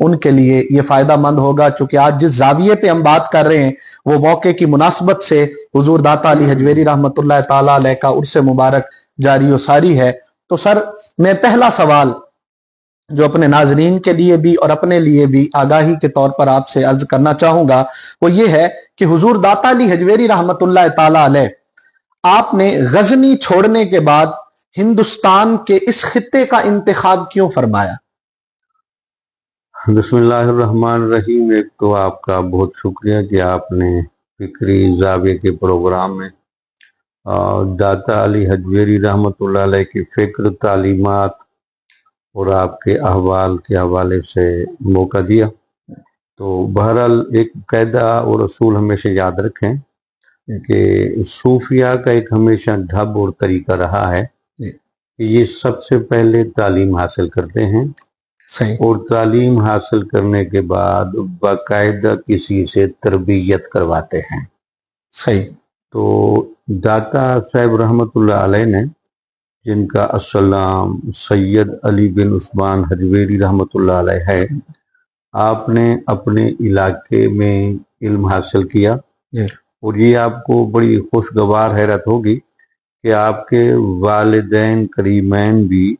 ان کے لیے یہ فائدہ مند ہوگا، چونکہ آج جس زاویے پہ ہم بات کر رہے ہیں وہ موقع کی مناسبت سے حضور داتا علی حجویری رحمۃ اللہ تعالیٰ علیہ کا عرس مبارک جاری و ساری ہے۔ تو سر میں پہلا سوال جو اپنے ناظرین کے لیے بھی اور اپنے لیے بھی آگاہی کے طور پر آپ سے عرض کرنا چاہوں گا وہ یہ ہے کہ حضور داتا علی حجویری رحمۃ اللہ تعالیٰ علیہ آپ نے غزنی چھوڑنے کے بعد ہندوستان کے اس خطے کا انتخاب کیوں فرمایا؟ بسم اللہ الرحمن الرحیم۔ ایک تو آپ کا بہت شکریہ کہ آپ نے فکری زاویے کے پروگرام میں داتا علی حجویری رحمۃ اللہ علیہ کی فکر، تعلیمات اور آپ کے احوال کے حوالے سے موقع دیا۔ تو بہرحال ایک قاعدہ اور اصول ہمیشہ یاد رکھیں کہ صوفیہ کا ایک ہمیشہ ڈھب اور طریقہ رہا ہے کہ یہ سب سے پہلے تعلیم حاصل کرتے ہیں، صحیح، اور تعلیم حاصل کرنے کے بعد باقاعدہ کسی سے تربیت کرواتے ہیں۔ صحیح۔ تو داتا صاحب رحمۃ اللہ علیہ نے، جن کا السلام سید علی بن عثمان حجویری رحمۃ اللہ علیہ ہے، آپ نے اپنے علاقے میں علم حاصل کیا، اور یہ آپ کو بڑی خوشگوار حیرت ہوگی کہ آپ کے والدین کریمین بھی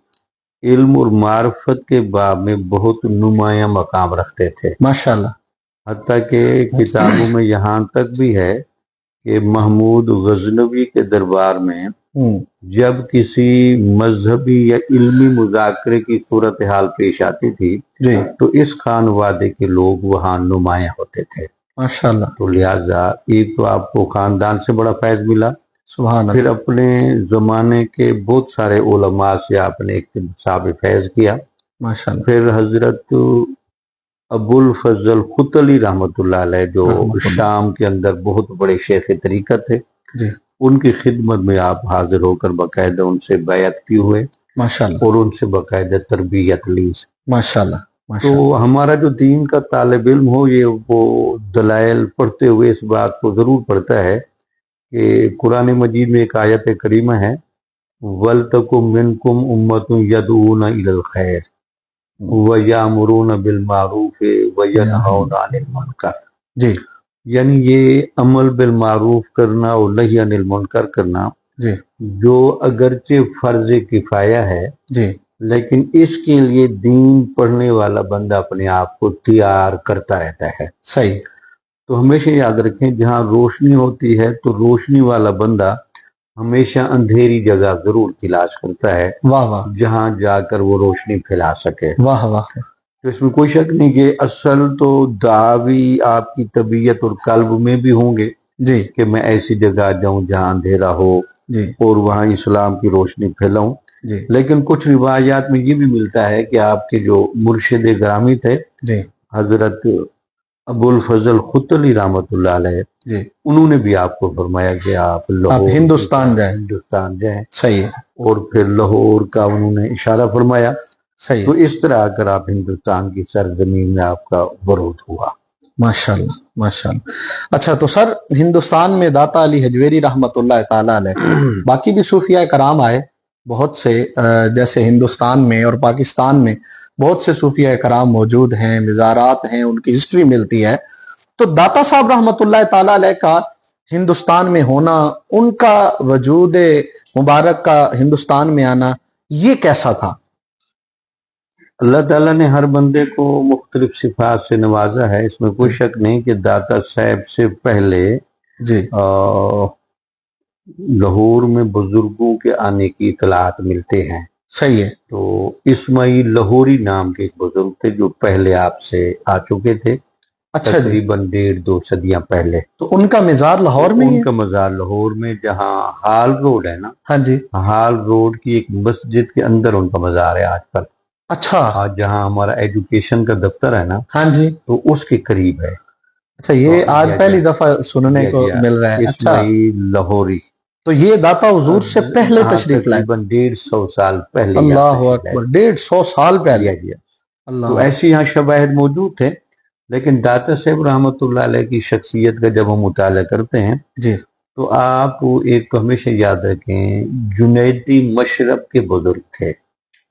علم اور معرفت کے باب میں بہت نمایاں مقام رکھتے تھے، ماشاءاللہ۔ حتیٰ کہ کتابوں میں یہاں تک بھی ہے کہ محمود غزنوی کے دربار میں جب کسی مذہبی یا علمی مذاکرے کی صورتحال پیش آتی تھی تو اس خانوادے کے لوگ وہاں نمایاں ہوتے تھے، ماشاءاللہ۔ تو لہٰذا ایک تو آپ کو خاندان سے بڑا فیض ملا، سبحان پھر اللہ۔ اپنے زمانے کے بہت سارے علماء سے آپ نے اکتساب فیض کیا۔ ماشاءاللہ۔ پھر حضرت ابو الفضل خطلی رحمۃ اللہ علیہ جو شام کے اندر بہت بڑے شیخ طریقت تھے، ان کی خدمت میں آپ حاضر ہو کر باقاعدہ ان سے بیعت بھی ہوئے، ماشاءاللہ، اور ان سے باقاعدہ تربیت لی۔ ماشاءاللہ۔ تو ہمارا جو دین کا طالب علم ہو، یہ وہ دلائل پڑھتے ہوئے اس بات کو ضرور پڑھتا ہے کہ قرآن مجید میں ایک آیت کریمہ ہے، وَلْتَكُمْ مِنْكُمْ أُمَّةٌ يَدْعُونَ إِلَى الْخَيْرِ وَيَأْمُرُونَ بِالْمَعْرُوفِ وَيَنْهَوْنَ عَنِ الْمُنْكَرِ، یعنی یہ عمل بالمعروف کرنا اور نہی عن المنکر کرنا جو اگرچہ فرض کفایہ ہے، لیکن اس کے لیے دین پڑھنے والا بندہ اپنے آپ کو تیار کرتا رہتا ہے۔ صحیح۔ تو ہمیشہ یاد رکھیں جہاں روشنی ہوتی ہے تو روشنی والا بندہ ہمیشہ اندھیری جگہ ضرور تلاش کرتا ہے، واہ واہ، جہاں جا کر وہ روشنی پھیلا سکے۔ واہ واہ۔ تو اس میں کوئی شک نہیں کہ اصل تو دعوی آپ کی طبیعت اور قلب میں بھی ہوں گے کہ میں ایسی جگہ جاؤں جہاں اندھیرا ہو اور وہاں اسلام کی روشنی پھیلاؤں، لیکن کچھ روایات میں یہ بھی ملتا ہے کہ آپ کے جو مرشد گرامی تھے حضرت ابو الفضل خطلی رحمۃ اللہ علیہ، انہوں نے بھی آپ کو فرمایا کہ آپ ہندوستان جائیں۔ صحیح۔ اور پھر لاہور کا انہوں نے اشارہ فرمایا۔ صحیح۔ تو اس طرح اگر آپ ہندوستان کی سرزمین میں آپ کا ورود ہوا۔ ماشاءاللہ، ماشاءاللہ۔ اچھا، تو سر ہندوستان میں داتا علی حجویری رحمۃ اللہ تعالیٰ علیہ باقی بھی صوفیاء کرام آئے بہت سے، جیسے ہندوستان میں اور پاکستان میں بہت سے صوفیاء کرام موجود ہیں، مزارات ہیں، ان کی ہسٹری ملتی ہے۔ تو داتا صاحب رحمۃ اللہ تعالیٰ علیہ کا ہندوستان میں ہونا، ان کا وجود مبارک کا ہندوستان میں آنا، یہ کیسا تھا؟ اللہ تعالیٰ نے ہر بندے کو مختلف صفات سے نوازا ہے، اس میں کوئی شک نہیں کہ داتا صاحب سے پہلے لاہور میں بزرگوں کے آنے کی اطلاعات ملتے ہیں۔ صحیح ہے۔ تو اسماعیل لاہوری نام کے ایک بزرگ تھے جو پہلے آپ سے آ چکے تھے، تقریباً 1.5-2 صدیاں پہلے۔ تو ان کا مزار لاہور میں؟ ان کا مزار لاہور میں، جہاں ہال روڈ ہے نا، ہاں جی، ہال روڈ کی ایک مسجد کے اندر ان کا مزار ہے آج کل۔ اچھا، جہاں ہمارا ایجوکیشن کا دفتر ہے نا، ہاں جی، تو اس کے قریب ہے۔ اچھا، یہ آج پہلی دفعہ سننے کو مل رہا ہے۔ اسماعیل لاہوری، تو یہ داتا حضور سے پہلے تشریف لائے؟ تقریباً 150 سال پہلے۔ اللہ اکبر، 150 سال پہلے۔ تو ایسی یہاں شواہد موجود تھے، لیکن داتا صاحب رحمۃ اللہ علیہ کی شخصیت کا جب ہم مطالعہ کرتے ہیں تو آپ ایک ہمیشہ یاد رکھیں، جنیدی مشرب کے بزرگ تھے۔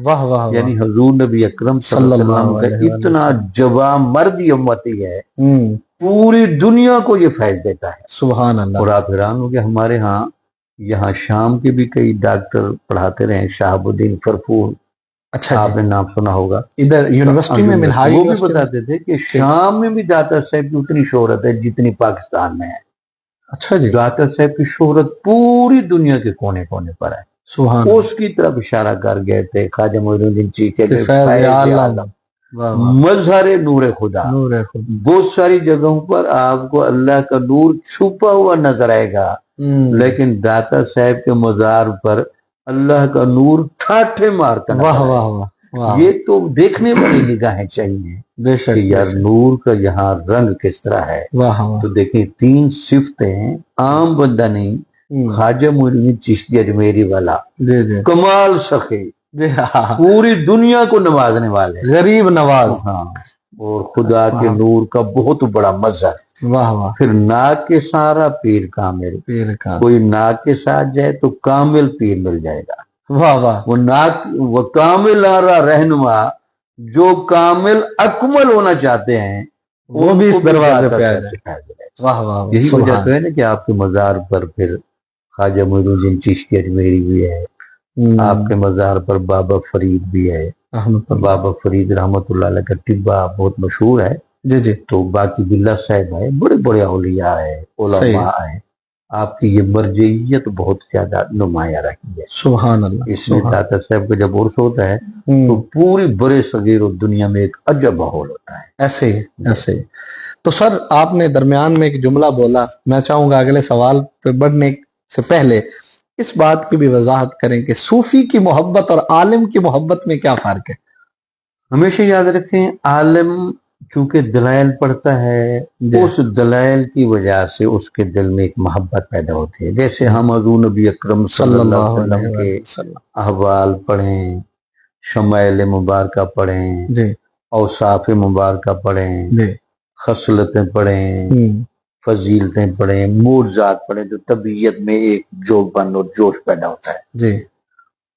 واہ واہ واہ یعنی حضور نبی اکرم صلی اللہ علیہ وسلم کا اتنا جوان مرد امتی ہے، پوری دنیا کو یہ فیض دیتا ہے. سبحان اللہ. اور آپ حیران ہو گے، ہمارے ہاں یہاں شام کے بھی کئی ڈاکٹر پڑھاتے رہے، شہاب الدین فرفور، اچھا آپ نے نام سنا ہوگا، ادھر یونیورسٹی میں منہاج وہ بھی بتاتے تھے کہ شام میں بھی داتا صاحب کی اتنی شہرت ہے جتنی پاکستان میں ہے. اچھا جی. داتا صاحب کی شہرت پوری دنیا کے کونے کونے پر ہے. سبحان اس کی طرف اشارہ کر گئے تھے خواجہ معین الدین چشتی کے فیض عالم، مظہر نور خدا. بہت ساری جگہوں پر آپ کو اللہ کا نور چھپا ہوا نظر آئے گا، لیکن داتا صاحب کے مزار پر اللہ کا نور ٹھاٹھے مارتا نظر آئے گا. یہ تو دیکھنے والی نگاہیں چاہیے بے شک کہ یار نور کا یہاں رنگ کس طرح ہے. تو دیکھیں 3 صفتیں عام بندہ نہیں، خواجہ معین الدین چشتی اجمیری والا کمال سخی، پوری دنیا کو نوازنے والے، غریب نواز، ہاں، اور خدا کے نور کا بہت بڑا مظہر. پھر ناک کے سارا پیر کامل، کوئی ناک کے ساتھ جائے تو کامل پیر مل جائے گا. وہ ناک وہ کامل آرا رہنما جو کامل اکمل ہونا چاہتے ہیں وہ بھی اس دروازے پہ آ جائے. یہی وجہ تو ہے نا کہ آپ کے مزار پر پھر خواجہ معین الدین چشتی اجمیری بھی ہے، آپ کے مزار پر بابا فرید بھی ہے. بابا فرید رحمت اللہ علیہ کا ٹبہ بہت مشہور ہے. جی. تو باقی بلّہ صاحب ہے، بڑے بڑے اولیاء ہے، علماء ہیں. آپ کی یہ مرجعیت بہت زیادہ نمایاں رہی ہے. سبحان اللہ. اس لیے داتا صاحب کا جب عرس ہوتا ہے تو پوری برے صغیر و دنیا میں ایک عجب ماحول ہوتا ہے. ایسے ہی. تو سر آپ نے درمیان میں ایک جملہ بولا، میں چاہوں گا اگلے سوال پہ بڑھنے سے پہلے اس بات کی بھی وضاحت کریں کہ صوفی کی محبت اور عالم کی محبت میں کیا فرق ہے؟ ہمیشہ یاد رکھیں، عالم چونکہ دلائل پڑھتا ہے، اس دلائل کی وجہ سے اس کے دل میں ایک محبت پیدا ہوتی ہے. جیسے ہم حضور نبی اکرم صلی اللہ علیہ وسلم کے احوال پڑھیں، شمائل مبارکہ پڑھیں، اوصاف مبارکہ پڑھیں، خصلتیں پڑھیں، فضیلتیں پڑھیں، معجزات پڑھیں، تو طبیعت میں ایک جوبن اور جوش پیدا ہوتا ہے.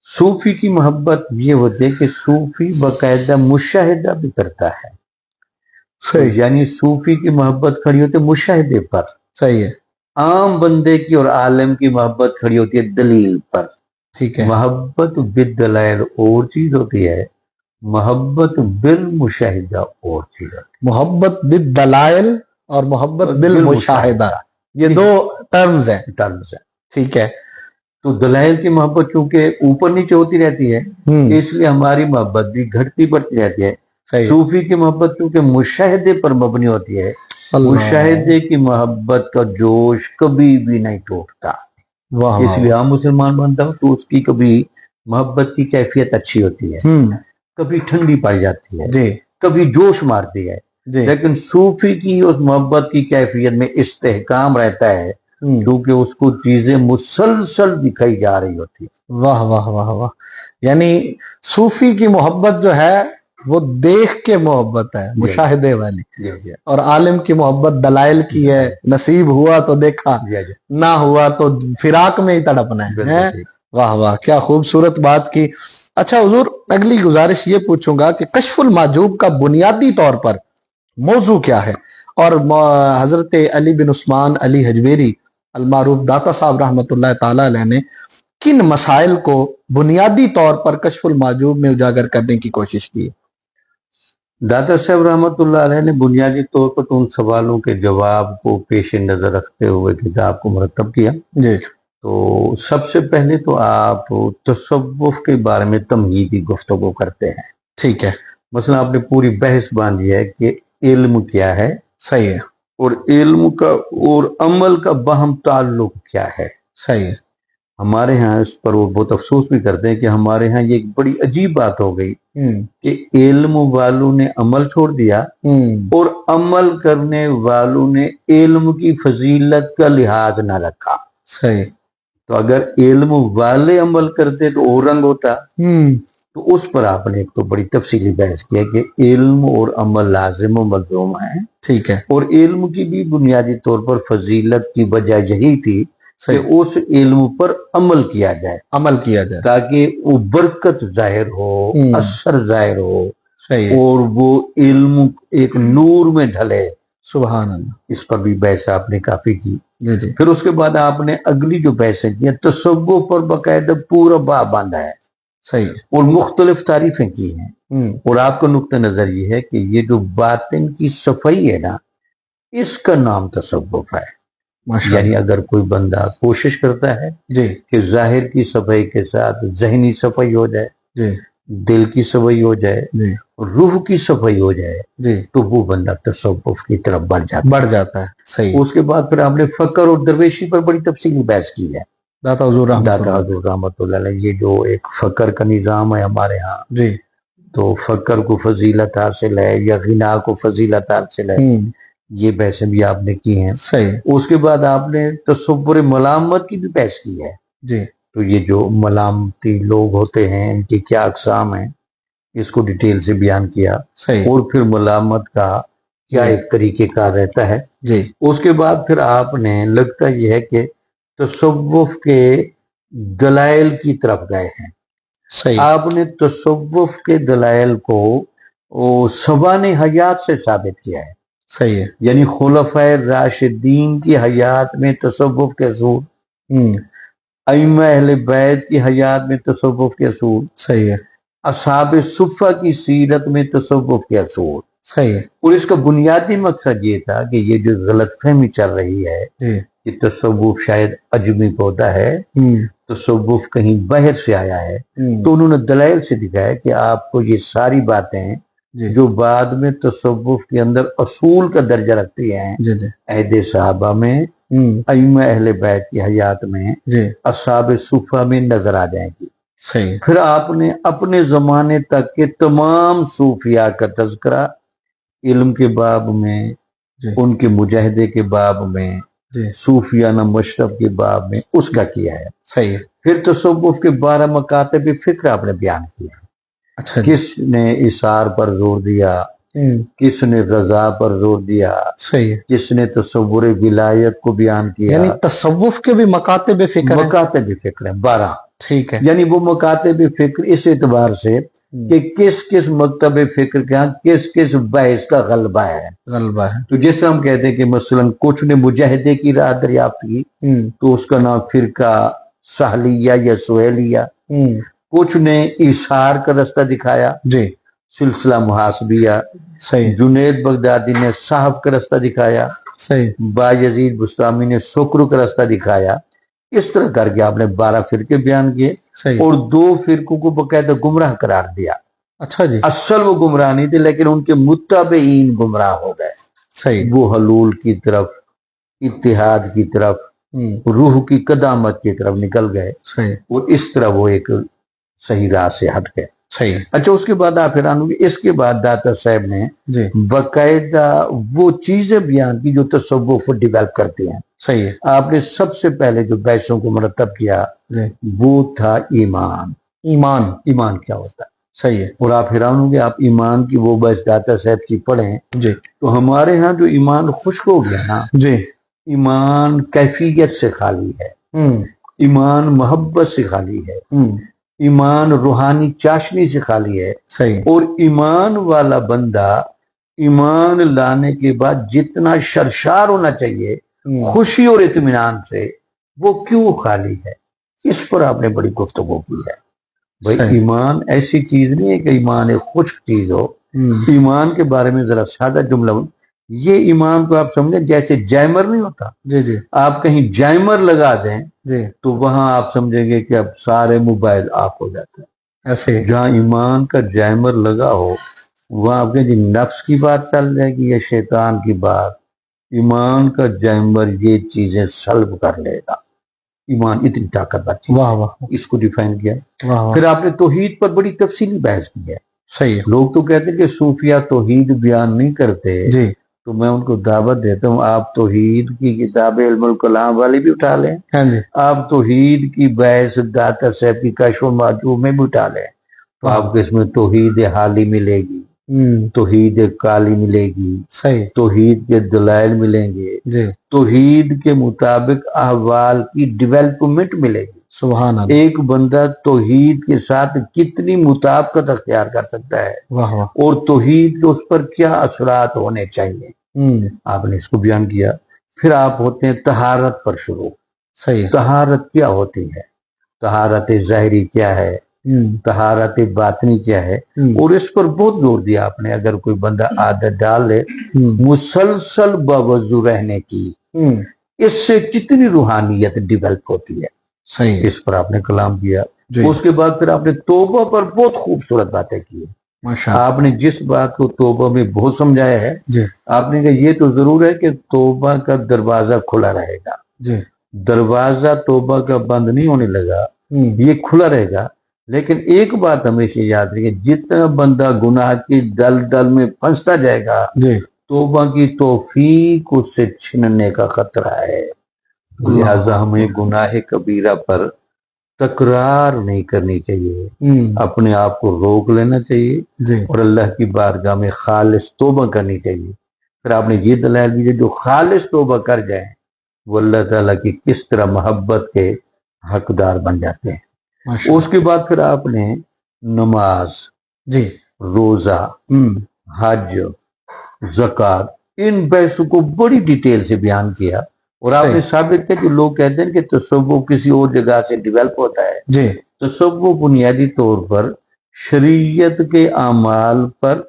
صوفی کی محبت یہ ہوتی ہے کہ صوفی باقاعدہ مشاہدہ بھی کرتا ہے. یعنی صوفی کی محبت کھڑی ہوتی ہے مشاہدے پر. صحیح ہے. عام بندے کی اور عالم کی محبت کھڑی ہوتی ہے دلیل پر. ٹھیک ہے. محبت بالدلائل اور چیز ہوتی ہے، محبت بالمشاہدہ اور چیز ہوتی ہے. محبت بالدلائل اور محبت بالمشاہدہ، یہ 2 ٹرمز ہیں. ٹھیک ہے. تو دلائل کی محبت چونکہ اوپر نیچے ہوتی رہتی ہے، اس لیے ہماری محبت بھی گھٹتی بڑھتی رہتی ہے. صوفی کی محبت چونکہ مشاہدے پر مبنی ہوتی ہے، مشاہدے کی محبت کا جوش کبھی بھی نہیں ٹوٹتا. اس لیے عام مسلمان بنتا ہوں تو اس کی کبھی محبت کی کیفیت اچھی ہوتی ہے، کبھی ٹھنڈی پائی جاتی ہے، کبھی جوش مارتی ہے. لیکن صوفی کی اس محبت کی کیفیت میں استحکام رہتا ہے کیونکہ اس کو چیزیں مسلسل دکھائی جا رہی ہوتی. واہ واہ واہ واہ. یعنی صوفی کی محبت جو ہے وہ دیکھ کے محبت ہے، مشاہدے والی، اور عالم کی محبت دلائل کی ہے، نصیب ہوا تو دیکھا، نہ ہوا تو فراق میں ہی تڑپنا ہے. واہ واہ، کیا خوبصورت بات کی. اچھا حضور، اگلی گزارش یہ پوچھوں گا کہ کشف المحجوب کا بنیادی طور پر موضوع کیا ہے، اور حضرت علی بن عثمان علی حجویری المعروف داتا صاحب رحمۃ اللہ تعالی علیہ نے کن مسائل کو بنیادی طور پر کشف المحجوب میں اجاگر کرنے کی کوشش کی؟ داتا صاحب رحمۃ اللہ علیہ نے بنیادی طور پر ان سوالوں کے جواب کو پیش نظر رکھتے ہوئے کتاب کو مرتب کیا. تو سب سے پہلے تو آپ تصوف کے بارے میں تمہیدی گفتگو کرتے ہیں. ٹھیک ہے. مثلا آپ نے پوری بحث باندھی ہے کہ علم کیا ہے. صحیح ہے. اور علم کا اور عمل کا باہم تعلق کیا ہے. صحیح ہے. ہمارے ہاں اس پر وہ بہت افسوس بھی کرتے ہیں کہ ہمارے ہاں یہ ایک بڑی عجیب بات ہو گئی کہ علم والوں نے عمل چھوڑ دیا اور عمل کرنے والوں نے علم کی فضیلت کا لحاظ نہ رکھا. صحیح. تو اگر علم والے عمل کرتے تو اور رنگ ہوتا. تو اس پر آپ نے ایک تو بڑی تفصیلی بحث کیا کہ علم اور عمل لازم و ملزوم ہیں. ٹھیک ہے. اور علم کی بھی بنیادی طور پر فضیلت کی وجہ یہی تھی کہ اس علم پر عمل کیا جائے، عمل کیا جائے تاکہ وہ برکت ظاہر ہو، اثر ظاہر ہو، صحیح، اور وہ علم ایک نور میں ڈھلے۔ سبحان اللہ، اس پر بھی بحث آپ نے کافی کی۔ جی جی، پھر اس کے بعد آپ نے اگلی جو بحثیں کی ہیں، تصوف پر باقاعدہ پورا باب باندھا ہے صحیح، اور مختلف تعریفیں کی ہیں، اور آپ کا نقطہ نظر یہ ہے کہ یہ جو باطن کی صفائی ہے نا، اس کا نام تصوف ہے۔ ماشاء یعنی اللہ، اگر کوئی بندہ کوشش کرتا ہے جی کہ ظاہر کی صفائی کے ساتھ ذہنی صفائی ہو جائے، جی دل کی صفائی ہو جائے، جی روح کی صفائی ہو جائے، جی، تو وہ بندہ تصوف کی طرف بڑھ جاتا ہے، صحیح۔ اس کے بعد پھر آپ نے فقر اور درویشی پر بڑی تفصیلی بحث کی ہے۔ داتا حضور رحمۃ داتا اللہ، حضور رحمۃ اللہ علیہ، یہ جو ایک فقر کا نظام ہے ہمارے ہاں، جی، تو فقر کو فضیلت حاصل ہے یا غنا کو فضیلت حاصل ہے، یہ بحثیں بھی آپ نے کی ہیں۔ صحیح، اس کے بعد آپ نے تصور ملامت کی بھی بحث کی ہے۔ جی، تو یہ جو ملامتی لوگ ہوتے ہیں، ان کی کیا اقسام ہیں، اس کو ڈیٹیل سے بیان کیا، صحیح، اور پھر ملامت کا کیا ایک طریقہ کار رہتا ہے۔ جی، اس کے بعد پھر آپ نے، لگتا یہ ہے کہ تصوف کے دلائل کی طرف گئے ہیں۔ صحیح، آپ نے تصوف کے دلائل کو سبان حیات سے ثابت کیا ہے، صحیح ہے، یعنی خلفائے راشدین کی حیات میں تصوف کے اصول، ائمہ اہل بیت کی حیات میں تصوف کے اصول، صحیح ہے، اصحاب صفہ کی سیرت میں تصوف کے اصول۔ صحیح ہے، اور اس کا بنیادی مقصد یہ تھا کہ یہ جو غلط فہمی چل رہی ہے جی، کہ تصوف شاید عجمی پودا ہے، تصوف کہیں باہر سے آیا ہے، تو انہوں نے دلائل سے دکھایا کہ آپ کو یہ ساری باتیں جی، جو بعد میں تصوف کے اندر اصول کا درجہ رکھتی ہیں، جی جی، عہد صحابہ میں، ائمہ اہل بیت کی حیات میں، جی، اصحاب صفہ میں نظر آ جائیں گی۔ صحیح، پھر آپ نے اپنے زمانے تک کے تمام صوفیاء کا تذکرہ علم کے باب میں، جی، ان کے مجاہدے کے باب میں، جی، صوفیانہ مشرب کے باب میں اس کا کیا ہے۔ صحیح ہے، پھر تصوف کے 12 مکاتب فکر آپ نے بیان کیا، اچھا جی، کس نے اثار پر زور دیا، کس نے رضا پر زور دیا، صحیح ہے، کس نے تصور ولایت کو بیان کیا۔ یعنی تصوف کے بھی مکاتب فکر ہیں، مکاتب فکر ہیں 12، ٹھیک ہے، یعنی وہ مکاتب فکر اس اعتبار سے کہ کس کس مکتب فکر کے ہاں کس کس بحث کا غلبہ ہے۔ غلبہ ہے، تو جیسے ہم کہتے ہیں کہ مثلا کچھ نے مجاہدے کی راہ دریافت کی، تو اس کا نام فرقہ سہلیہ یا سہیلیہ، کچھ نے ایثار کا رستہ دکھایا، جی، سلسلہ محاسبیہ، صحیح، جنید بغدادی نے صاحب کا رستہ دکھایا، صحیح، بایزید بستامی نے سکر کا رستہ دکھایا۔ اس طرح کر کے آپ نے 12 فرقے بیان کیے، صحیح، اور 2 فرقوں کو باقاعدہ گمراہ قرار دیا۔ اچھا جی، اصل وہ گمراہ نہیں تھے، لیکن ان کے متبعین گمراہ ہو گئے، صحیح، وہ حلول کی طرف، اتحاد کی طرف، روح کی قدامت کی طرف نکل گئے، صحیح، اور اس طرح وہ ایک صحیح راہ سے ہٹ گئے۔ صحیح، اچھا، اس کے بعد آپ حیران ہوں گے، اس کے بعد داتا صاحب نے جی، باقاعدہ وہ چیزیں بیان کی جو تصوف کو ڈیولپ کرتی ہیں۔ صحیح ہے، آپ نے سب سے پہلے جو بحثوں کو مرتب کیا جی، وہ تھا ایمان۔ ایمان، ایمان کیا ہوتا ہے؟ صحیح ہے، اور آپ حیران ہوں گے، آپ ایمان کی وہ بحث داتا صاحب کی پڑھیں جی، تو ہمارے ہاں جو ایمان خشک ہو گیا نا، جی، ایمان کیفیت سے خالی ہے، ایمان محبت سے خالی ہے، ایمان روحانی چاشنی سے خالی ہے۔ صحیح، اور ایمان والا بندہ ایمان لانے کے بعد جتنا شرشار ہونا چاہیے خوشی اور اطمینان سے، وہ کیوں خالی ہے؟ اس پر آپ نے بڑی گفتگو کی ہے۔ بھائی صحیح، ایمان ایسی چیز نہیں ہے کہ ایمان ایک خشک چیز ہو۔ ایمان کے بارے میں ذرا سادہ جملہ ہوں، یہ ایمان کو آپ سمجھیں جیسے جائمر نہیں ہوتا، جی جی، آپ کہیں جائمر لگا دیں جی، تو وہاں آپ سمجھیں گے کہ اب سارے موبائل آف ہو جاتے ہیں۔ ایسے، جہاں ایمان کا جائمر لگا ہو وہاں آپ کے نفس کی بات چل جائے گی یا شیطان کی بات، ایمان کا جائمر یہ چیزیں سلب کر لے گا۔ ایمان اتنی طاقتور چیز، واہ واہ، اس کو ڈیفائن کیا۔ واہ واہ، پھر آپ نے توحید پر بڑی تفصیلی بحث کی ہے۔ صحیح ہے، لوگ تو کہتے ہیں کہ صوفیہ توحید بیان نہیں کرتے، جی، تو میں ان کو دعوت دیتا ہوں، آپ توحید کی کتاب علم الکلام والی بھی اٹھا لیں، ہاں جی، آپ توحید کی بحث داتا صاحب کی کشف و معجوب میں بھی اٹھا لیں، تو آپ کو اس میں توحید حالی ملے گی۔ توحید کالی ملے گی، صحیح توحید کے دلائل ملیں گے، جی توحید کے مطابق احوال کی ڈیولپمنٹ ملے گی۔ سبحان اللہ ایک بندہ توحید کے ساتھ کتنی مطابقت اختیار کر سکتا ہے واہ واہ اور توحید کے اس پر کیا اثرات ہونے چاہیے، آپ نے اس کو بیان کیا۔ پھر آپ ہوتے ہیں طہارت پر شروع۔ صحیح طہارت کیا ہوتی ہے؟ طہارت ظاہری کیا ہے، طہارت باطنی کیا ہے، اور اس پر بہت زور دیا آپ نے۔ اگر کوئی بندہ عادت ڈال لے مسلسل باوضو رہنے کی، اس سے کتنی روحانیت ڈیولپ ہوتی ہے، صحیح اس پر آپ نے کلام کیا۔ جی اس کے بعد پھر آپ نے توبہ پر بہت خوبصورت باتیں کی۔ ماشاء اللہ آپ نے جس بات کو توبہ میں بہت سمجھایا ہے، جی آپ نے کہا یہ تو ضرور ہے کہ توبہ کا دروازہ کھلا رہے گا، جی دروازہ توبہ کا بند نہیں ہونے لگا، یہ کھلا رہے گا۔ لیکن ایک بات ہمیشہ یاد رکھیے، جتنا بندہ گناہ کی دل میں پھنستا جائے گا، جی توبہ کی توفیق اس سے چھننے کا خطرہ ہے۔ لہذا ہمیں گناہ کبیرہ پر تکرار نہیں کرنی چاہیے، اپنے آپ کو روک لینا چاہیے جی اور اللہ کی بارگاہ میں خالص توبہ کرنی چاہیے۔ پھر آپ نے یہ دلائل دیے جو خالص توبہ کر جائیں وہ اللہ تعالیٰ کی کس طرح محبت کے حقدار بن جاتے ہیں۔ ماشاء اس کے بعد پھر آپ نے نماز، جی روزہ، حج، زکوٰۃ، ان بحثوں کو بڑی ڈیٹیل سے بیان کیا، اور آپ نے ثابت کیا کہ لوگ کہتے ہیں کہ تصوف کسی اور جگہ سے ڈیولپ ہوتا ہے۔ جی تصوف بنیادی طور پر شریعت کے اعمال پر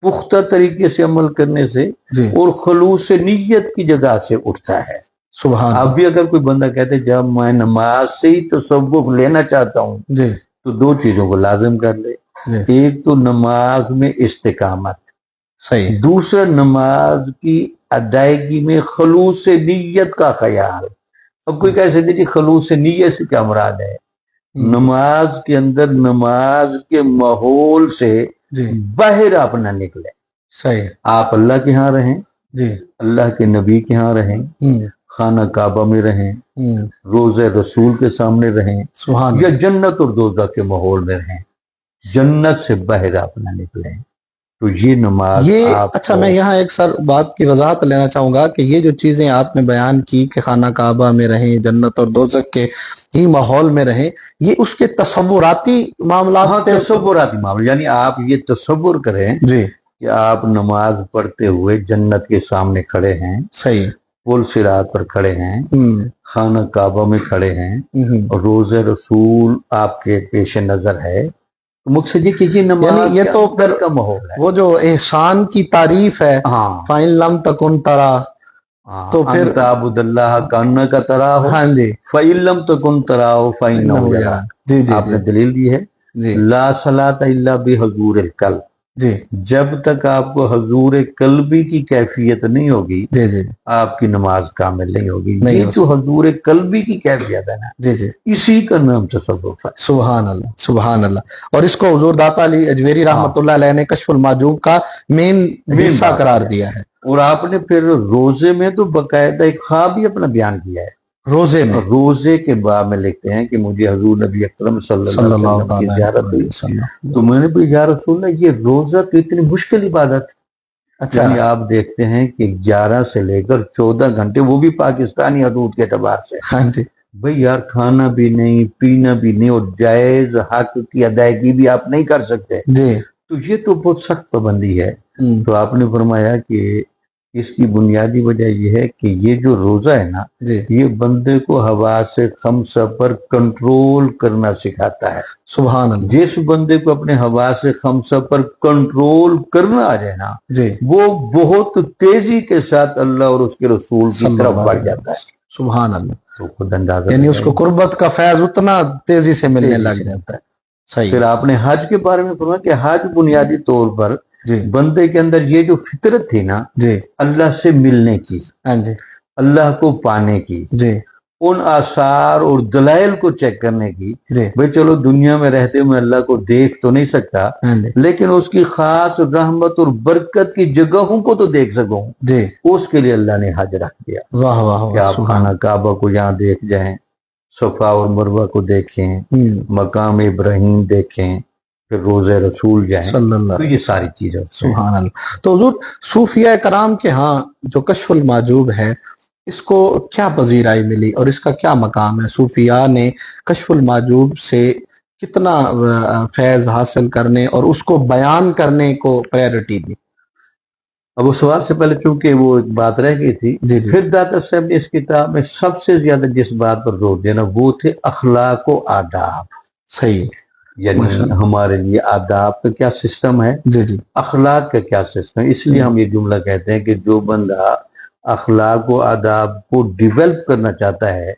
پختہ طریقے سے عمل کرنے سے جی اور خلوص نیت کی جگہ سے اٹھتا ہے۔ سبحان اب بھی اگر کوئی بندہ کہتے جب میں نماز سے ہی تصوف لینا چاہتا ہوں جی تو دو چیزوں کو لازم کر لے، جی ایک تو نماز میں استقامت، صحیح دوسرا نماز کی ادائیگی میں خلوص نیت کا خیال۔ اب کوئی کہہ سکتے جی خلوص نیت سے کیا مراد ہے؟ نماز کے اندر نماز کے ماحول سے جی باہر آپ نہ نکلے، صحیح آپ اللہ کے ہاں رہیں، جی اللہ کے نبی کے ہاں رہیں، خانہ کعبہ میں رہیں، روضہ رسول کے سامنے رہیں، سبحان یا جنت اور دوزخ کے ماحول میں رہیں، جنت سے باہر آپ نہ نکلیں۔ تو یہ نماز یہ آپ اچھا میں یہاں ایک سر بات کی وضاحت لینا چاہوں گا کہ یہ جو چیزیں آپ نے بیان کی کہ خانہ کعبہ میں رہیں، جنت اور دوزخ کے ہی ماحول میں رہیں، یہ اس کے تصوراتی معاملات ہاں تصوراتی معاملہ، یعنی آپ یہ تصور کریں جی کہ آپ نماز پڑھتے ہوئے جنت کے سامنے کھڑے ہیں، صحیح پل صراط پر کھڑے ہیں، خانہ کعبہ میں کھڑے ہیں، اور روضہ رسول آپ کے پیش نظر ہے، تو مقصد یہ کہ یہ نماز یعنی یہ تو پھر کا ماحول ہے۔ وہ جو احسان کی تعریف ہے فَإِن لَمْ تَكُنْ تَرَى، تو پھر تعبد اللہ کانہ کا ترا ہو، ہاں جی فَإِن لَمْ تَكُنْ تَرَاهُ فَإِنَّهُ يَرَاكَ۔ جی جی آپ نے دلیل دی ہے جی لا صلاۃ الا بحضور القلب، جی جب تک آپ کو حضور قلبی کی کیفیت نہیں ہوگی جی جی آپ کی نماز کامل نہیں ہوگی۔ نہیں یہ ہو جو حضور قلبی کی کیفیت ہے نا، جی جی اسی کا نام تصوف ہے۔ سبحان اللہ سبحان اللہ۔ اور اس کو حضور داتا علی اجویری رحمۃ اللہ علیہ نے کشف المحجوب کا مین حصہ قرار دیا ہے۔ اور آپ نے پھر روزے میں تو باقاعدہ ایک خواب بھی اپنا بیان کیا ہے۔ روزے میں روزے کے باب میں لکھتے ہیں کہ مجھے حضور نبی اکرم صلی اللہ علیہ وسلم کی زیارت ہوئی، تو میں نے بھی یا رسول اللہ یہ روزہ تو اتنی مشکل عبادت، اچھا یعنی آپ دیکھتے ہیں کہ 11 سے لے کر 14 گھنٹے، وہ بھی پاکستانی حدود کے اعتبار سے، ہاں جی بھئی یار کھانا بھی نہیں پینا بھی نہیں اور جائز حق کی ادائیگی بھی آپ نہیں کر سکتے، جی تو یہ تو بہت سخت پابندی ہے۔ تو آپ نے فرمایا کہ اس کی بنیادی وجہ یہ ہے کہ یہ جو روزہ ہے نا، جی یہ بندے کو حواس خمسہ پر کنٹرول کرنا سکھاتا ہے۔ سبحان اللہ جس بندے کو اپنے حواس خمسہ پر کنٹرول کرنا آ جائے نا، جی وہ بہت تیزی کے ساتھ اللہ اور اس کے رسول کی طرف بڑھ جاتا ہے۔ سبحان اللہ، تو خود اندازہ یعنی اس کو قربت کا فیض اتنا تیزی سے ملنے لگ سے جاتا ہے۔ صحیح پھر آپ نے حج کے بارے میں فرمایا کہ حج بنیادی طور پر جی بندے کے اندر یہ جو فطرت تھی نا جی اللہ سے ملنے کی، ہاں جی اللہ کو پانے کی، جی ان آثار اور دلائل کو چیک کرنے کی، جی بھئی چلو دنیا میں رہتے میں اللہ کو دیکھ تو نہیں سکتا ہاں جی لیکن اس کی خاص رحمت اور برکت کی جگہوں کو تو دیکھ سکوں، جی اس کے لیے اللہ نے حج رکھ دیا واہ واہ کہ واہ آپ سبحان خانہ کعبہ کو یہاں دیکھ جائیں، صفا اور مروہ کو دیکھیں، اللہ۔ مقام ابراہیم دیکھیں، پھر روزے رسول جائیں، صلی اللہ تو یہ ساری چیزیں ہوتی ہیں۔ سبحان اللہ۔ تو حضور صوفیہ کرام کے ہاں جو کشف المحجوب ہے اس کو کیا پذیرائی ملی اور اس کا کیا مقام ہے؟ صوفیاء نے کشف المحجوب سے کتنا فیض حاصل کرنے اور اس کو بیان کرنے کو پریورٹی دی؟ اب اس سوال سے پہلے چونکہ وہ ایک بات رہ گئی تھی، جی جی پھر داتا صاحب نے اس کتاب میں سب سے زیادہ جس بات پر زور دینا وہ تھے اخلاق و آداب۔ صحیح، یعنی ماشاء اللہ۔ ہمارے لیے آداب کا کیا سسٹم ہے، جی جی اخلاق کا کیا سسٹم ہے۔ اس لیے ہم یہ جملہ کہتے ہیں کہ جو بندہ اخلاق و آداب کو ڈیولپ کرنا چاہتا ہے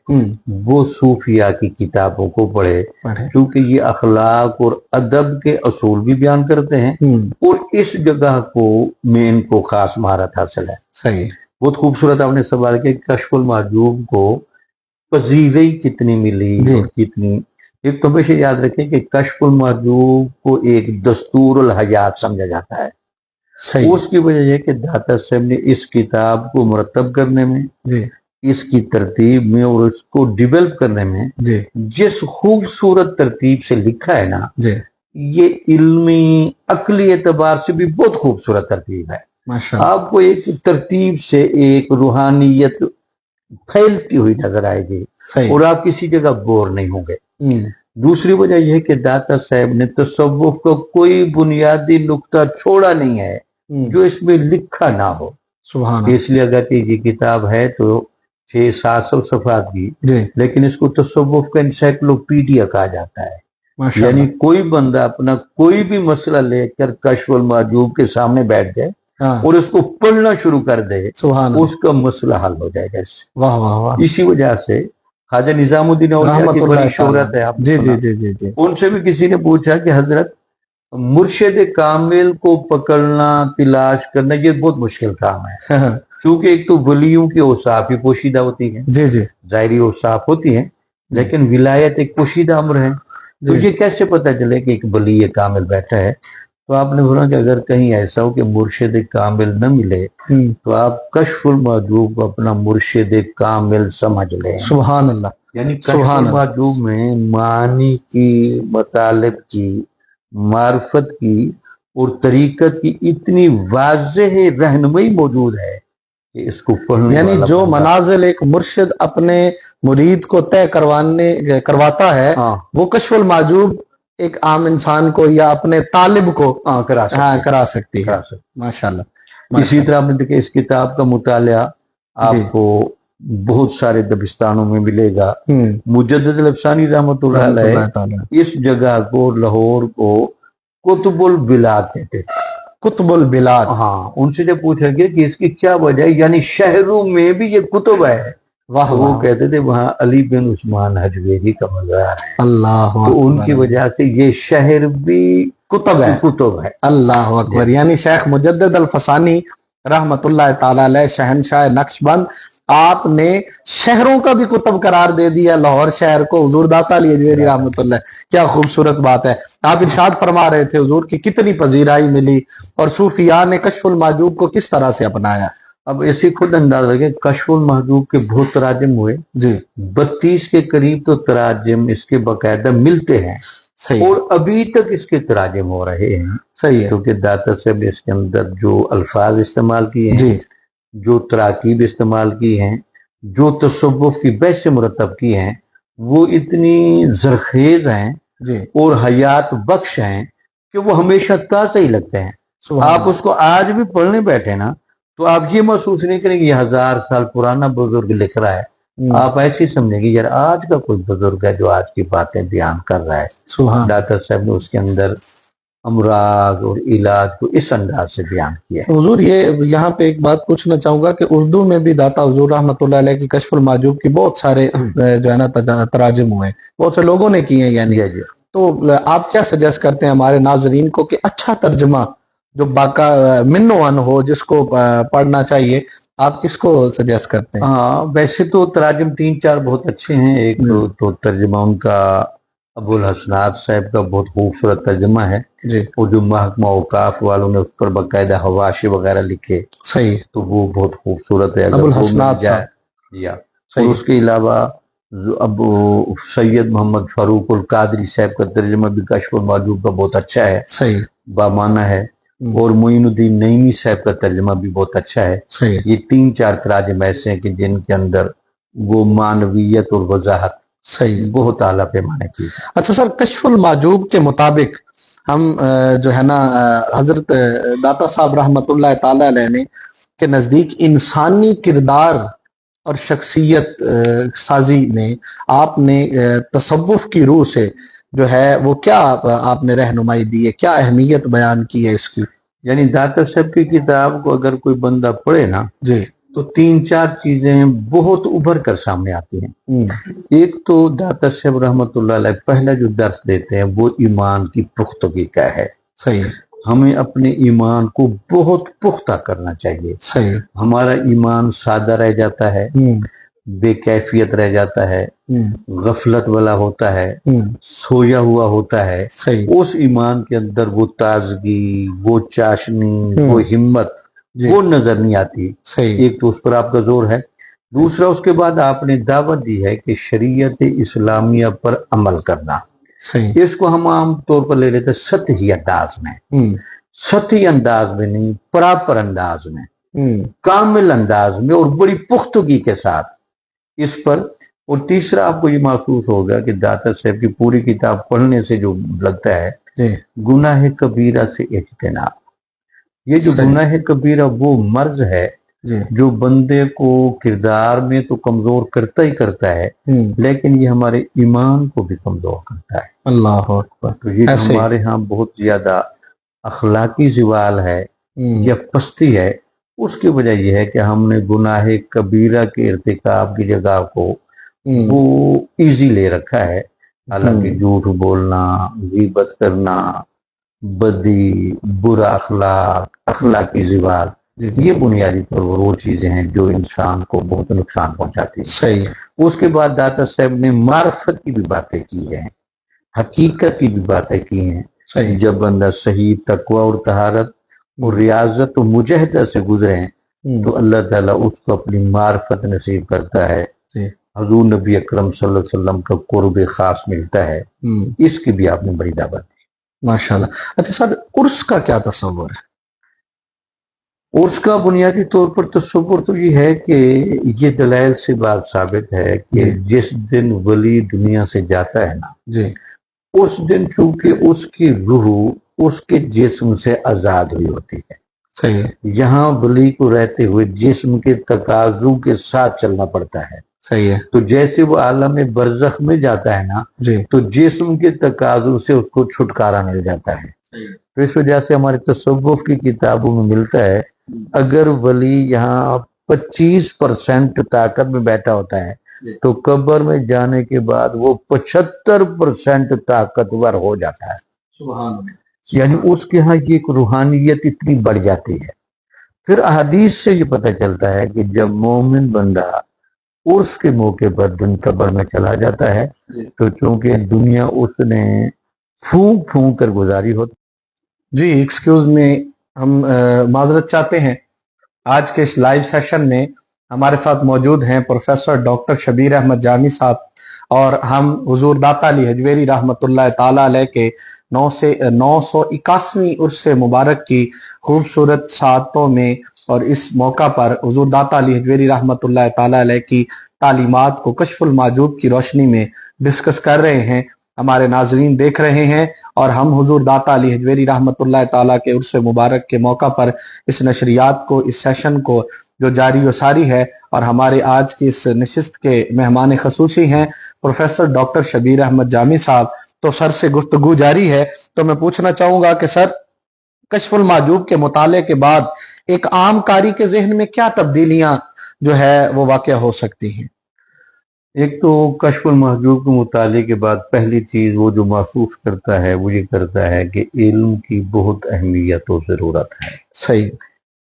وہ صوفیاء کی کتابوں کو پڑھے، پڑھے۔ کیونکہ یہ اخلاق اور ادب کے اصول بھی بیان کرتے ہیں اور اس جگہ کو میں ان کو خاص مہارت حاصل ہے۔ صحیح، بہت خوبصورت آپ نے سوال کیا کہ کشف المحجوب کو پذیرائی کتنی ملی جی۔ اور کتنی۔ ایک تو ہمیشہ یاد رکھیں کہ کشف المحجوب کو ایک دستور الحیات سمجھا جاتا ہے۔ صحیح، اس کی وجہ یہ کہ داتا صاحب نے اس کتاب کو مرتب کرنے میں، جی اس کی ترتیب میں اور اس کو ڈیولپ کرنے میں جی جس خوبصورت ترتیب سے لکھا ہے نا، جی یہ علمی عقلی اعتبار سے بھی بہت خوبصورت ترتیب ہے۔ ماشاء اللہ۔ آپ کو ایک ترتیب سے ایک روحانیت پھیلتی ہوئی نظر آئے گی صحیح، اور آپ کسی جگہ بور نہیں ہوں گے۔ ہوں، دوسری وجہ یہ ہے کہ داتا صاحب نے تصوف کا کوئی بنیادی نقطہ چھوڑا نہیں ہے جو اس میں لکھا نہ ہو۔ سبحان اللہ۔ اس لیے اگر کہ یہ کتاب ہے تو 600-700 صفحات کی، جی لیکن اس کو تصوف کا انسائکلوپیڈیا کہا جاتا ہے۔ ماشاء یعنی اللہ۔ کوئی بندہ اپنا کوئی بھی مسئلہ لے کر کشف المحجوب کے سامنے بیٹھ جائے ہاں اور اس کو پڑھنا شروع کر دے، سبحان اللہ۔ اس کا مسئلہ حل ہو جائے گا اس سے۔ واہ واہ واہ، اسی وجہ سے خواجہ نظام الدین اولیاء رحمت کی اللہ بڑی شہرت ہے، آپ نے جی سنا۔ جی جی جی جی ان سے بھی کسی نے پوچھا کہ حضرت مرشد کامل کو پکڑنا تلاش کرنا یہ بہت مشکل کام ہے، کیونکہ ایک تو ولیوں کی اوصاف ہی پوشیدہ ہوتی ہیں، جی جی ظاہری اوصاف ہوتی ہیں، لیکن ولایت ایک پوشیدہ امر ہے۔ تو جی یہ کیسے پتہ چلے کہ ایک ولی کامل بیٹھا ہے؟ تو آپ نے بولا کہ اگر کہیں ایسا ہو کہ مرشد کامل نہ ملے تو آپ کشف المحجوب کو اپنا مرشد کامل سمجھ لیں۔ سبحان اللہ۔ یعنی کشف سبحان اللہ۔ المحجوب میں معانی کی، مطالب کی، معرفت کی اور طریقت کی اتنی واضح رہنمائی موجود ہے کہ اس کو پڑھنے یعنی والا جو بندہ- منازل ایک مرشد اپنے مرید کو طے کرواتا ہے ہاں وہ کشف المحجوب ایک عام انسان کو یا اپنے طالب کو ہاں کرا سکتے ہیں، کرا سکتی ہے۔ کرا سکتے ماشاء اللہ، ہیں۔ اسی طرح آپ نے دیکھا اس کتاب کا مطالعہ آپ جی۔ کو بہت سارے دبستانوں میں ملے گا۔ ہوں، مجدد الافسانی رحمۃ اللہ رحمۃ علیہ اللہ تعالیٰ۔ اس جگہ کو لاہور کو قطب البلاد کہتے تھے۔ قطب البلاد، ہاں، ان سے جب پوچھا گیا کہ اس کی کیا وجہ ہے، یعنی شہروں میں بھی یہ کتب ہے، واہ وہ واہ، کہتے تھے وہاں علی بن عثمان حجویری کا مزار ہے، اللہ تو ان اکبر، کی وجہ سے یہ شہر بھی کتب ہے۔ کتب ہے۔ اللہ اکبر، یعنی شیخ مجدد الفسانی رحمت اللہ تعالی علیہ شہنشاہ نقش بند آپ نے شہروں کا بھی کتب قرار دے دیا لاہور شہر کو، حضور داتا علی اجمیری رحمت اللہ۔ کیا خوبصورت بات ہے۔ آپ ارشاد فرما رہے تھے حضور کی کتنی پذیرائی ملی اور صوفیاء نے کشف المحجوب کو کس طرح سے اپنایا۔ اب ایسے خود اندازہ کہ کشف المحجوب کے بہت تراجم ہوئے، جی 32 کے قریب تو تراجم اس کے باقاعدہ ملتے ہیں صحیح، اور ابھی تک اس کے تراجم ہو رہے ہیں، صحیح ہے، کیونکہ داتا صاحب نے اس کے اندر جو الفاظ استعمال کیے ہیں، جی جو تراکیب استعمال کی ہیں، جو تصوف کی بحث سے مرتب کی ہیں، وہ اتنی زرخیز ہیں جی اور حیات بخش ہیں کہ وہ ہمیشہ تازہ ہی لگتے ہیں۔ سبحان آپ اس کو آج بھی پڑھنے بیٹھے نا تو آپ یہ محسوس نہیں کریں کہ یہ 1000 سال پرانا بزرگ لکھ رہا ہے، اللہ۔ آپ ایسی سمجھیں گے یار آج کا کوئی بزرگ ہے جو آج کی باتیں بیان کر رہا ہے۔ سبحان داتا صاحب نے اس کے اندر امراض اور علاج کو اس انداز سے بیان کیا ہے۔ حضور یہ یہاں پہ ایک بات پوچھنا چاہوں گا کہ اردو میں بھی داتا حضور رحمت اللہ علیہ کی کشف المحجوب کی بہت سارے جو ہے نا تراجم ہوئے، بہت سے لوگوں نے کیے ہیں یعنی، جی جی تو آپ کیا سجیسٹ کرتے ہیں ہمارے ناظرین کو کہ اچھا ترجمہ جو باقا من و ان ہو جس کو پڑھنا چاہیے، آپ کس کو سجیسٹ کرتے ہیں؟ ہاں، ویسے تو تراجم 3-4 بہت اچھے ہیں۔ ایک تو ترجمہ ان کا ابو الحسنات صاحب کا بہت خوبصورت ترجمہ ہے، جی اور جو محکمہ اوقاف والوں نے اس پر باقاعدہ حواشی وغیرہ لکھے صحیح، تو وہ بہت خوبصورت ہے۔ اگر ابو وہ الحسنات مل جائے صاحب، یا اور صحیح، اس کے علاوہ اب سید محمد فاروق القادری صاحب کا ترجمہ بھی کشف المعجوب کا بہت اچھا ہے، صحیح، بامانہ ہے، اور معین الدین نعیمی صاحب کا ترجمہ بھی بہت اچھا ہے۔ صحیح، یہ 3-4 تراجم ایسے ہیں کہ جن کے اندر وہ معنویت اور وضاحت صحیح، بہت اعلیٰ پیمانے کی ہے۔ اچھا سر، کشف المعجوب کے مطابق ہم جو ہے نا حضرت داتا صاحب رحمۃ اللہ تعالی علیہ نے کے نزدیک انسانی کردار اور شخصیت سازی میں آپ نے تصوف کی روح سے جو ہے وہ کیا آپ نے رہنمائی دی ہے، کیا اہمیت بیان کی ہے اس کی؟ یعنی داتا صاحب کی کتاب کو اگر کوئی بندہ پڑھے نا جی، تو 3-4 چیزیں بہت ابھر کر سامنے آتی ہیں۔ ایک تو داتا صاحب رحمۃ اللہ علیہ پہلا جو درس دیتے ہیں وہ ایمان کی پختگی کا ہے۔ صحیح، ہمیں اپنے ایمان کو بہت پختہ کرنا چاہیے۔ صحیح، ہمارا ایمان سادہ رہ جاتا ہے، بے کیفیت رہ جاتا ہے، غفلت والا ہوتا ہے، سویا ہوا ہوتا ہے۔ صحیح، اس ایمان کے اندر وہ تازگی، وہ چاشنی، وہ ہمت وہ نظر نہیں آتی۔ صحیح، ایک تو اس پر آپ کا زور ہے، دوسرا اس کے بعد آپ نے دعوت دی ہے کہ شریعت اسلامیہ پر عمل کرنا۔ صحیح، اس کو ہم عام طور پر لے لیتے سطحی انداز میں، سطحی انداز میں نہیں، پراپر انداز میں، کامل انداز میں اور بڑی پختگی کے ساتھ اس پر۔ اور تیسرا آپ کو یہ محسوس ہوگا کہ داتا صاحب کی پوری کتاب پڑھنے سے جو لگتا ہے گناہ کبیرہ سے اجتناب۔ یہ جو گناہ کبیرہ وہ مرض ہے جو بندے کو کردار میں تو کمزور کرتا ہی کرتا ہے، لیکن یہ ہمارے ایمان کو بھی کمزور کرتا ہے۔ اللہ اکبر۔ تو یہ ہمارے ہاں بہت زیادہ اخلاقی زوال ہے یا پستی ہے، اس کی وجہ یہ ہے کہ ہم نے گناہ کبیرہ کے ارتکاب کی جگہ کو وہ ایزی لے رکھا ہے۔ حالانکہ جھوٹ بولنا، غیبت کرنا، بدی، برا اخلاق، اخلاقی زوال، یہ بنیادی طور پر وہ چیزیں ہیں جو انسان کو بہت نقصان پہنچاتی ہیں۔ صحیح۔ اس کے بعد داتا صاحب نے معرفت کی بھی باتیں کی ہیں، حقیقت کی بھی باتیں کی ہیں۔ جب بندہ صحیح تقوی اور طہارت اور ریاضت و مجاہدہ سے گزرے تو اللہ تعالیٰ اس کو اپنی معرفت نصیب کرتا ہے، حضور نبی اکرم صلی اللہ علیہ وسلم کا قرب خاص ملتا ہے۔ اس کی بھی آپ نے بڑی دعوت دی۔ ماشاءاللہ۔ اچھا سر، عرس کا کیا تصور ہے؟ عرس کا بنیادی طور پر تصور تو یہ ہے کہ یہ دلائل سے بات ثابت ہے کہ جس دن ولی دنیا سے جاتا ہے نا، اس دن چونکہ اس کی روح اس کے جسم سے آزاد ہوئی ہوتی ہے۔ صحیح۔ یہاں ولی کو رہتے ہوئے جسم کے تقاضوں کے ساتھ چلنا پڑتا ہے۔ صحیح ہے۔ تو جیسے وہ عالم برزخ میں جاتا ہے نا، تو جسم کے تقاضوں سے اس کو چھٹکارا مل جاتا ہے۔ تو اس وجہ سے ہمارے تصوف کی کتابوں میں ملتا ہے اگر ولی یہاں 25% طاقت میں بیٹھا ہوتا ہے تو قبر میں جانے کے بعد وہ 75% طاقتور ہو جاتا ہے۔ سبحان اللہ۔ یعنی اس کے ہاں یہ ایک روحانیت اتنی بڑھ جاتی ہے۔ پھر احادیث سے یہ پتہ چلتا ہے کہ جب مومن بندہ عرس کے موقع پر قبر میں چلا جاتا ہے تو چونکہ دنیا اس نے پھونک پھونک کر گزاری ہوتی۔ جی ایکسکیوز میں، ہم معذرت چاہتے ہیں۔ آج کے اس لائیو سیشن میں ہمارے ساتھ موجود ہیں پروفیسر ڈاکٹر شبیر احمد جامی صاحب، اور ہم حضور داتا علی حجویری رحمۃ اللہ تعالی علیہ کے 981ویں عرس مبارک کی خوبصورت ساعتوں میں اور اس موقع پر حضور داتا علی حجویری رحمۃ اللہ تعالی علیہ کی تعلیمات کو کشف المعجوب کی روشنی میں ڈسکس کر رہے ہیں۔ ہمارے ناظرین دیکھ رہے ہیں اور ہم حضور داتا علی حجویری رحمۃ اللہ تعالیٰ کے عرس مبارک کے موقع پر اس نشریات کو، اس سیشن کو جو جاری و ساری ہے، اور ہمارے آج کی اس نشست کے مہمان خصوصی ہیں پروفیسر ڈاکٹر شبیر احمد جامی صاحب، تو سر سے گفتگو جاری ہے۔ تو میں پوچھنا چاہوں گا کہ سر، کشف المعجوب کے مطالعے کے بعد ایک عام قاری کے ذہن میں کیا تبدیلیاں جو ہے وہ واقع ہو سکتی ہیں؟ ایک تو کشف المحجوب کے مطالعے کے بعد پہلی چیز وہ جو محسوس کرتا ہے وہ یہ کرتا ہے کہ علم کی بہت اہمیت و ضرورت ہے۔ صحیح۔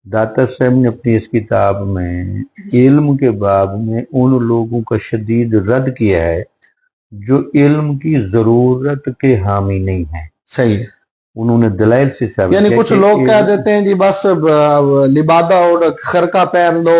داتا صاحب نے اپنی اس کتاب میں علم کے باب میں ان لوگوں کا شدید رد کیا ہے جو علم کی ضرورت کے حامی نہیں ہیں۔ صحیح۔ انہوں نے دلائل سے ثابت یعنی کچھ لوگ کہہ دیتے ہیں جی بس لبادہ اور خرقہ پہن لو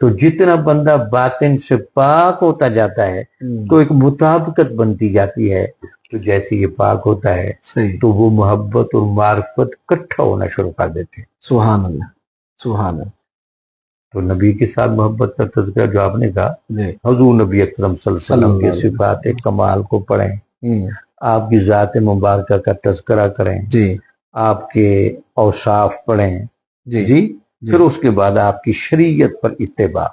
تو جتنا بندہ باطن سے پاک ہوتا جاتا ہے تو ایک مطابقت بنتی جاتی ہے، تو جیسے یہ پاک ہوتا ہے صحیح، تو وہ محبت اور معرفت اکٹھا ہونا شروع کر دیتے ہیں۔ سبحان اللہ، سبحان اللہ، تو نبی کے ساتھ محبت کا تذکرہ جو آپ نے کہا، جی، حضور نبی اکرم صلی اللہ علیہ صلی وسلم اللہ کے علیہ صفات وسلم، کمال کو پڑھیں، آپ کی ذات مبارکہ کا تذکرہ کریں، جی آپ کے اوصاف پڑھیں، جی جی، جی، پھر اس کے بعد آپ کی شریعت پر اتباع۔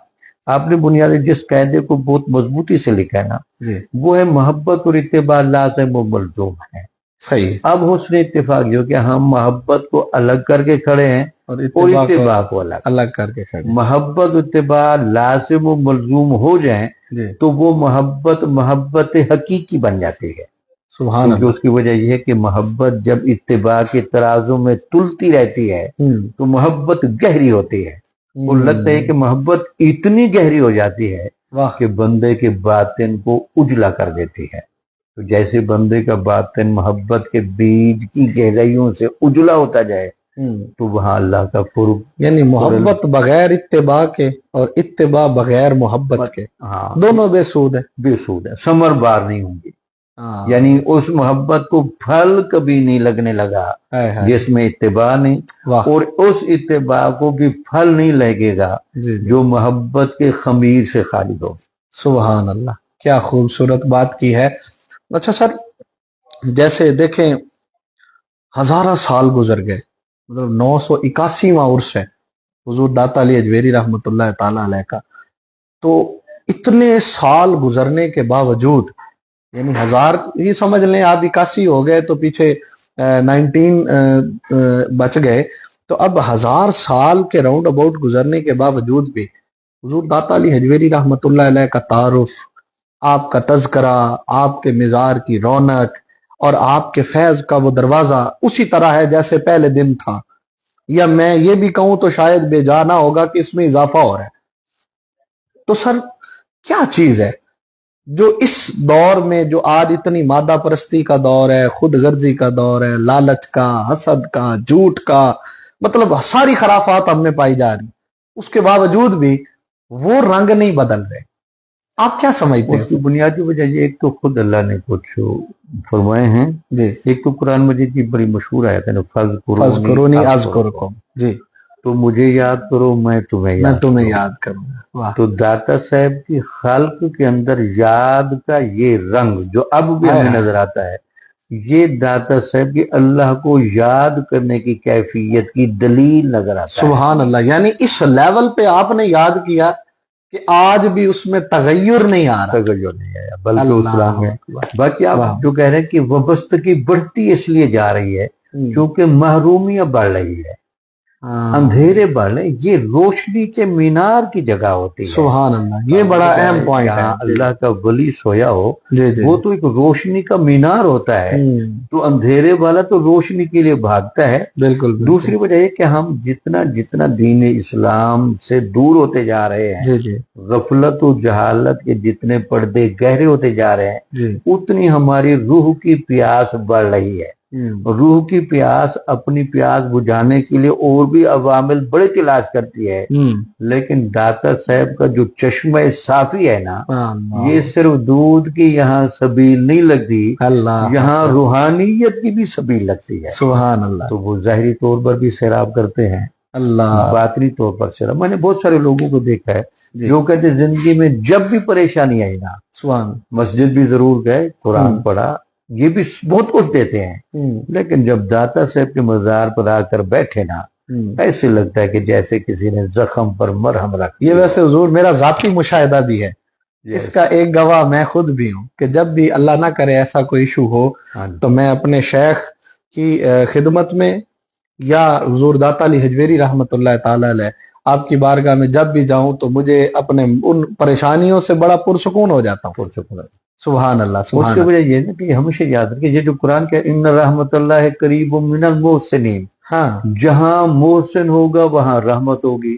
آپ نے بنیادی جس قاعدے کو بہت مضبوطی سے لکھا ہے نا، جی، وہ ہے محبت اور اتباع لازم و ملزوم ہے۔ صحیح، اب حسن اتفاق جو کہ ہم محبت کو الگ کر کے کھڑے ہیں اور اور اتباع کو الگ۔ الگ کر کے کھڑے، محبت و اتباع لازم و ملزوم ہو جائیں جی، تو وہ محبت حقیقی بن جاتی ہے، سبحان کیونکہ اللہ، اس کی وجہ یہ ہے کہ محبت جب اتباع کے ترازو میں تلتی رہتی ہے تو محبت گہری ہوتی ہے، اور لگتا ہے کہ محبت اتنی گہری ہو جاتی ہے واہ، کہ بندے کے باطن کو اجلا کر دیتی ہے۔ تو جیسے بندے کا باطن محبت کے بیج کی گہرائیوں سے اجلا ہوتا جائے تو وہاں اللہ کا قرب، یعنی محبت بغیر اتباع کے اور اتباع بغیر محبت کے ہاں، دونوں بے سود ہیں۔ بے سود ہے، ثمر بار نہیں ہوں گی۔ ہاں، یعنی اس محبت کو پھل کبھی نہیں لگنے لگا ہائے ہائے، جس میں اتباع نہیں، واہ، اور اس اتباع کو بھی پھل نہیں لگے گا جی جی، جو محبت کے خمیر سے خالد ہو۔ سبحان اللہ، کیا خوبصورت بات کی ہے۔ اچھا سر، جیسے دیکھیں ہزارہ سال گزر گئے، مطلب 981واں عرس ہے حضور داتا علی اجویری رحمۃ اللہ تعالی علیہ کا، تو اتنے سال گزرنے کے باوجود، یعنی ہزار ہی سمجھ لیں آپ، 81 ہو گئے تو پیچھے 19 بچ گئے، تو اب 1000 سال کے راؤنڈ اباؤٹ گزرنے کے باوجود بھی حضور داتا علی حجویری رحمۃ اللہ علیہ کا تعارف، آپ کا تذکرہ، آپ کے مزار کی رونق اور آپ کے فیض کا وہ دروازہ اسی طرح ہے جیسے پہلے دن تھا، یا میں یہ بھی کہوں تو شاید بے جا نہ ہوگا کہ اس میں اضافہ ہو رہا ہے۔ تو سر کیا چیز ہے جو اس دور میں، جو آج اتنی مادہ پرستی کا دور ہے، خود غرضی کا دور ہے، لالچ کا، حسد کا، جھوٹ کا، مطلب ساری خرافات ہم میں پائی جا رہی، اس کے باوجود بھی وہ رنگ نہیں بدل رہے، آپ کیا سمجھتے اس کی ہیں؟ بنیادی وجہ یہ، ایک تو خود اللہ نے کچھ فرمائے ہیں، جی، ایک تو قرآن مجید کی بڑی مشہور آیت ہے نا، فَاذْكُرُونِی أَذْكُرْکُم، جی، تو مجھے یاد کرو میں تمہیں میں یاد تمہیں کروں۔ یاد کروں گا، واہ، تو داتا صاحب کی خلق کے اندر یاد کا یہ رنگ جو اب بھی ہمیں نظر آتا ہے، یہ داتا صاحب کی اللہ کو یاد کرنے کی کیفیت کی دلیل نظر آتا ہے۔ سبحان اللہ، یعنی اس لیول پہ آپ نے یاد کیا کہ آج بھی اس میں تغیر نہیں آ رہا، تغیر نہیں آیا بلکہ اللہ اسلام میں۔ اکبر، باقی آپ واہ، جو کہہ رہے ہیں کہ وابستگی بڑھتی اس لیے جا رہی ہے کیونکہ محرومیاں بڑھ رہی ہے، اندھیرے بڑھ رہے، یہ روشنی کے مینار کی جگہ ہوتی ہے۔ سبحان اللہ، یہ بڑا اہم پوائنٹ ہے، جہاں اللہ کا ولی سویا ہو جی جی، وہ تو ایک روشنی کا مینار ہوتا ہے، تو اندھیرے والا تو روشنی کے لیے بھاگتا ہے۔ بالکل، دوسری وجہ یہ کہ ہم جتنا دین اسلام سے دور ہوتے جا رہے ہیں، جی جی غفلت و جہالت کے جتنے پردے گہرے ہوتے جا رہے ہیں، جی، اتنی ہماری روح کی پیاس بڑھ رہی ہے۔ روح کی پیاس، اپنی پیاس بجھانے کے لیے اور بھی عوامل بڑے تلاش کرتی ہے، لیکن داتا صاحب کا جو چشمہ صافی ہے نا، یہ صرف دودھ کی یہاں سبیل نہیں لگتی، اللہ، یہاں روحانیت کی بھی سبیل لگتی ہے۔ سبحان اللہ، تو وہ ظاہری طور پر بھی سیراب کرتے ہیں، اللہ، باطنی طور پر سیراب۔ میں نے بہت سارے لوگوں کو دیکھا ہے جو کہتے زندگی میں جب بھی پریشانی آئی نا، سبحان، مسجد بھی ضرور گئے، قرآن پڑھا، یہ بھی بہت کچھ دیتے ہیں، لیکن جب داتا صاحب کے مزار پر آ کر بیٹھے نا، ایسے لگتا ہے کہ جیسے کسی نے زخم پر مرہم رکھ دیا۔ یہ ویسے حضور میرا ذاتی مشاہدہ بھی ہے، اس کا ایک گواہ میں خود بھی ہوں کہ جب بھی اللہ نہ کرے ایسا کوئی ایشو ہو تو میں اپنے شیخ کی خدمت میں یا حضور داتا علی حجویری رحمۃ اللہ تعالی علیہ آپ کی بارگاہ میں جب بھی جاؤں تو مجھے اپنے ان پریشانیوں سے بڑا پرسکون ہو جاتا ہوں۔ سبحان اللہ، اس سبحان کی اللہ، وجہ یہ نا کہ ہمیشہ یاد رکھیں، یہ جو قرآن کہ ان رحمت اللہ قریب من المحسنین، ہاں، جہاں محسن ہوگا وہاں رحمت ہوگی،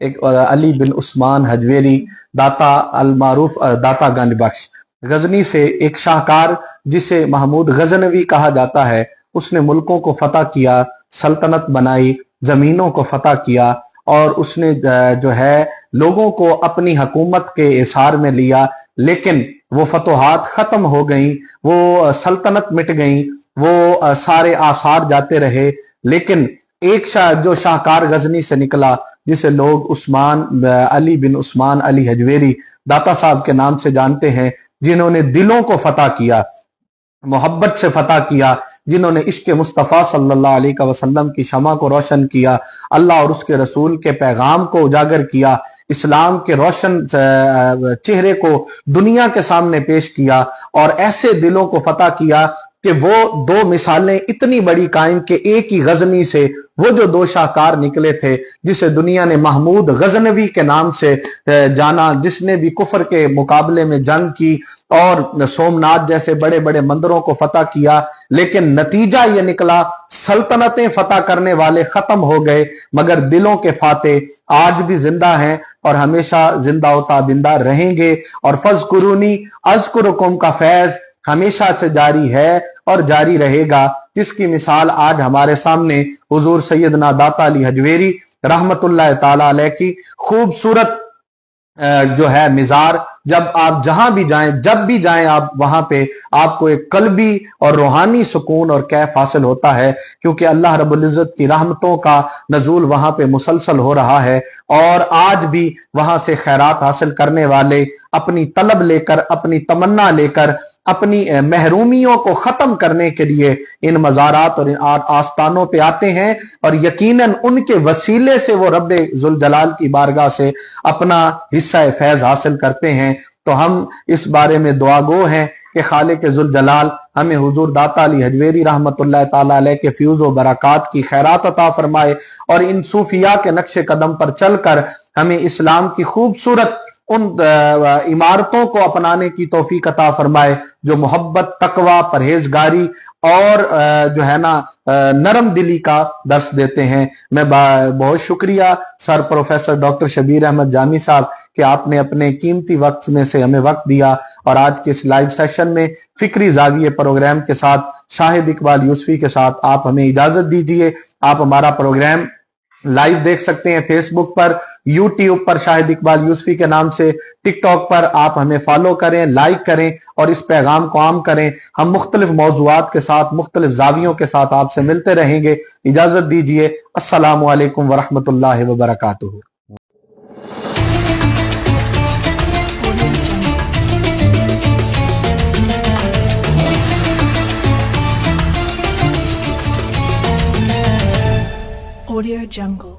ایک علی بن عثمان حجویری داتا المعروف داتا گنج بخش غزنی سے ایک شاہکار جسے محمود غزنوی کہا جاتا ہے، اس نے ملکوں کو فتح کیا، سلطنت بنائی، زمینوں کو فتح کیا، اور اس نے جو ہے لوگوں کو اپنی حکومت کے احصار میں لیا، لیکن وہ فتوحات ختم ہو گئیں، وہ سلطنت مٹ گئیں، وہ سارے آثار جاتے رہے، لیکن ایک جو شاہکار غزنی سے نکلا جسے لوگ علی بن عثمان علی حجویری داتا صاحب کے نام سے جانتے ہیں، جنہوں نے دلوں کو فتح کیا، محبت سے فتح کیا، جنہوں نے عشق مصطفیٰ صلی اللہ علیہ وسلم کی شمع کو روشن کیا، اللہ اور اس کے رسول کے پیغام کو اجاگر کیا، اسلام کے روشن چہرے کو دنیا کے سامنے پیش کیا، اور ایسے دلوں کو فتح کیا کہ وہ دو مثالیں اتنی بڑی قائم کہ ایک ہی غزنی سے وہ جو دو شاہکار نکلے تھے، جسے دنیا نے محمود غزنوی کے نام سے جانا، جس نے بھی کفر کے مقابلے میں جنگ کی اور سومناتھ جیسے بڑے بڑے مندروں کو فتح کیا، لیکن نتیجہ یہ نکلا سلطنتیں فتح کرنے والے ختم ہو گئے، مگر دلوں کے فاتح آج بھی زندہ ہیں اور ہمیشہ زندہ و تابندہ رہیں گے، اور فاذکرونی اذکرکم کا فیض ہمیشہ سے جاری ہے اور جاری رہے گا، جس کی مثال آج ہمارے سامنے حضور سیدنا داتا علی حجویری رحمت اللہ تعالی علیہ کی خوبصورت جو ہے مزار، جب آپ جہاں بھی جائیں، جب بھی جائیں آپ وہاں پہ آپ کو ایک قلبی اور روحانی سکون اور کیف حاصل ہوتا ہے، کیونکہ اللہ رب العزت کی رحمتوں کا نزول وہاں پہ مسلسل ہو رہا ہے، اور آج بھی وہاں سے خیرات حاصل کرنے والے اپنی طلب لے کر، اپنی تمنا لے کر، اپنی محرومیوں کو ختم کرنے کے لیے ان مزارات اور ان آستانوں پہ آتے ہیں، اور یقیناً ان کے وسیلے سے وہ رب ذوالجلال کی بارگاہ سے اپنا حصہ فیض حاصل کرتے ہیں۔ تو ہم اس بارے میں دعا گو ہیں کہ خالق ذوالجلال ہمیں حضور داتا علی حجویری رحمت اللہ تعالی علیہ کے فیوز و برکات کی خیرات عطا فرمائے، اور ان صوفیاء کے نقش قدم پر چل کر ہمیں اسلام کی خوبصورت ان عمارتوں کو اپنانے کی توفیق عطا فرمائے جو محبت، تقوی، پرہیزگاری اور جو ہے نا نرم دلی کا درس دیتے ہیں۔ میں بہت شکریہ سر پروفیسر ڈاکٹر شبیر احمد جامی صاحب کہ آپ نے اپنے قیمتی وقت میں سے ہمیں وقت دیا، اور آج کے اس لائیو سیشن میں فکری زاویے پروگرام کے ساتھ شاہد اقبال یوسفی کے ساتھ آپ ہمیں اجازت دیجیے۔ آپ ہمارا پروگرام لائیو دیکھ سکتے ہیں فیس بک پر، یوٹیوب پر شاہد اقبال یوسفی کے نام سے، ٹک ٹاک پر آپ ہمیں فالو کریں، لائک کریں اور اس پیغام کو عام کریں۔ ہم مختلف موضوعات کے ساتھ، مختلف زاویوں کے ساتھ آپ سے ملتے رہیں گے۔ اجازت دیجیے، السلام علیکم ورحمۃ اللہ وبرکاتہ۔ Audio Jungle.